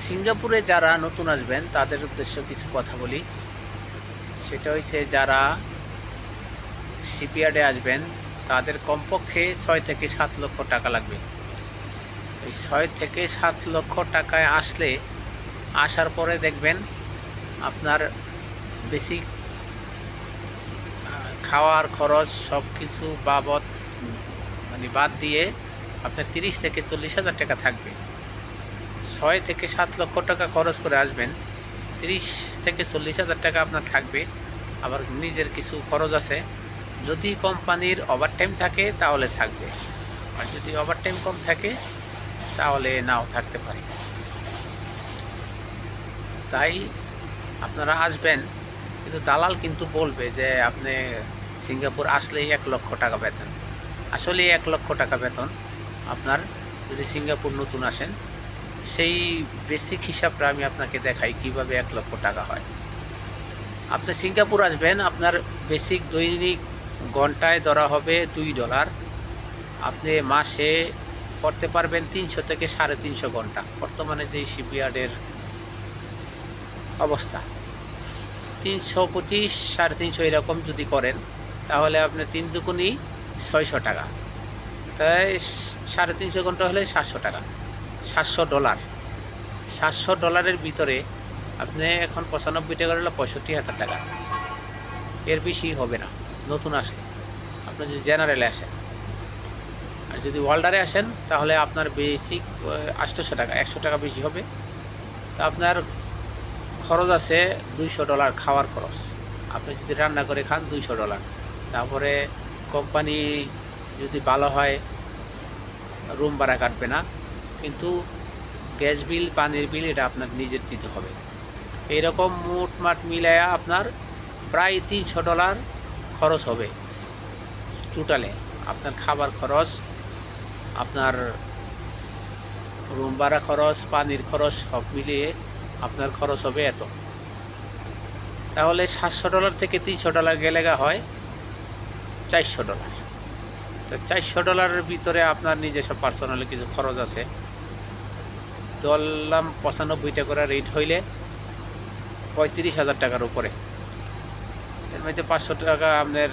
সিঙ্গাপুরে যারা নতুন আসবেন তাদের উদ্দেশ্য কিছু কথা বলি। সেটা হচ্ছে যারা শিপইয়ার্ডে আসবেন তাদের কমপক্ষে 6 থেকে 7 লক্ষ টাকা লাগবে। এই 6 থেকে 7 লক্ষ টাকায় আসার পরে দেখবেন আপনার বেসিক খাওয়ার খরচ সব কিছু বাবদ বাদ দিয়ে আপনার 30 থেকে 40 হাজার টাকা থাকবে। 6 থেকে 7 লক্ষ টাকা খরচ করে আসবেন, 30 থেকে 40 হাজার টাকা আপনার থাকবে। আবার নিজের কিছু খরচ আছে, যদি কোম্পানির ওভারটাইম থাকে তাহলে থাকবে, আর যদি ওভারটাইম কম থাকে তাহলে নাও থাকতে পারে। তাই আপনারা আসবেন, কিন্তু দালাল কিন্তু বলবে যে আপনি সিঙ্গাপুর আসলেই 1 লক্ষ টাকা বেতন। আসলে 1 লক্ষ টাকা বেতন আপনার যদি সিঙ্গাপুর নতুন আসেন, সেই বেসিক হিসাবটা আমি আপনাকে দেখাই কিভাবে 1 লক্ষ টাকা হয়। আপনি সিঙ্গাপুর আসবেন, আপনার বেসিক দৈনিক ঘন্টায় ধরা হবে $2। আপনি মাসে করতে পারবেন 300 থেকে 350 ঘন্টা। বর্তমানে যেই শিপইয়ার্ডের অবস্থা, 325 350 এরকম যদি করেন তাহলে আপনি 3 দুগুণই 600 টাকা, তাই 350 ঘন্টা হলে 700 টাকা, $700। $700 ভিতরে আপনি এখন 95 টাকা হলে 65,000 টাকা, এর বেশি হবে না নতুন আসলে। আপনি যদি জেনারেলে আসেন, আর যদি ওয়ার্ল্ডারে আসেন তাহলে আপনার বেসিক 800 টাকা, 100 টাকা বেশি হবে। তা আপনার খরচ আছে $200 খাওয়ার খরচ। আপনি যদি রান্না করে খান $200। তারপরে কোম্পানি যদি ভালো হয় রুম ভাড়া কাটবে না, কিন্তু গ্যাস বিল, পানির বিল এটা আপনার নিজের দিতে হবে। এইরকম মোটমাট মিলায়া আপনার প্রায় $300 খরচ হবে টোটালে। আপনার খাবার খরচ, আপনার রুম ভাড়া খরচ, পানির খরচ সব মিলিয়ে আপনার খরচ হবে এত। তাহলে $700 থেকে $300 গেলে হয় $400। তো $400 ভিতরে আপনার নিজস্ব পার্সোনালি কিছু খরচ আছে, ধরলাম 95টা করে রেট হইলে 35,000 টাকার উপরে। এর মধ্যে 500 টাকা আপনার,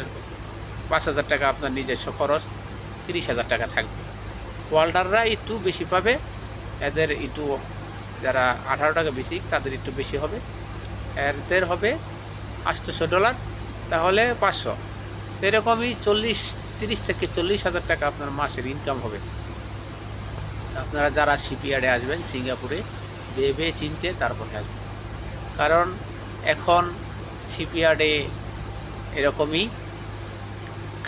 5,000 টাকা আপনার নিজস্ব খরচ, 30,000 টাকা থাকবে। ওয়ার্ল্ডাররা একটু বেশি পাবে, এদের একটু যারা 18 টাকা বেশি তাদের একটু বেশি হবে, এদের হবে $800, তাহলে 500। এরকমই 30 থেকে 40,000 টাকা আপনার মাসের ইনকাম হবে। আপনারা যারা শিপইয়ার্ডে আসবেন সিঙ্গাপুরে, ভেবে চিনতে তারপরে আসবেন, কারণ এখন শিপইয়ার্ডে এরকমই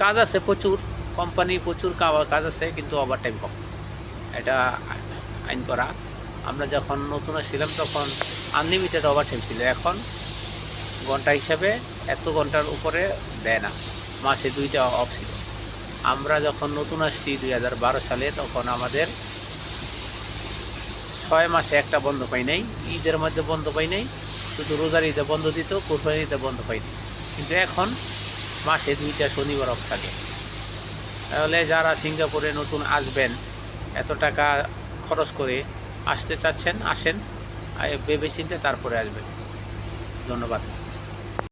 কাজ আছে প্রচুর, কোম্পানি প্রচুর কাজ আছে, কিন্তু ওভারটাইম কম, এটা আইন করা। আমরা যখন নতুন ছিলাম তখন আনলিমিটেড ওভারটাইম ছিল, এখন ঘন্টা হিসাবে এত ঘন্টার উপরে দেয় না, মাসে 2টা অফ ছিল। আমরা যখন নতুন আসছি 2012 সালে, তখন আমাদের 6 মাসে একটা বন্ধ পাই নাই, ঈদের মধ্যে বন্ধ পাই নাই, শুধু রোজার ঈদে বন্ধ দিত, কোরবানির ঈদে বন্ধ পাইনি। কিন্তু এখন মাসে 2টা শনিবার অফ থাকে। তাহলে যারা সিঙ্গাপুরে নতুন আসবেন, এত টাকা খরচ করে আসতে চাচ্ছেন, আসেন, ভেবে চিনতে তারপরে আসবেন। ধন্যবাদ।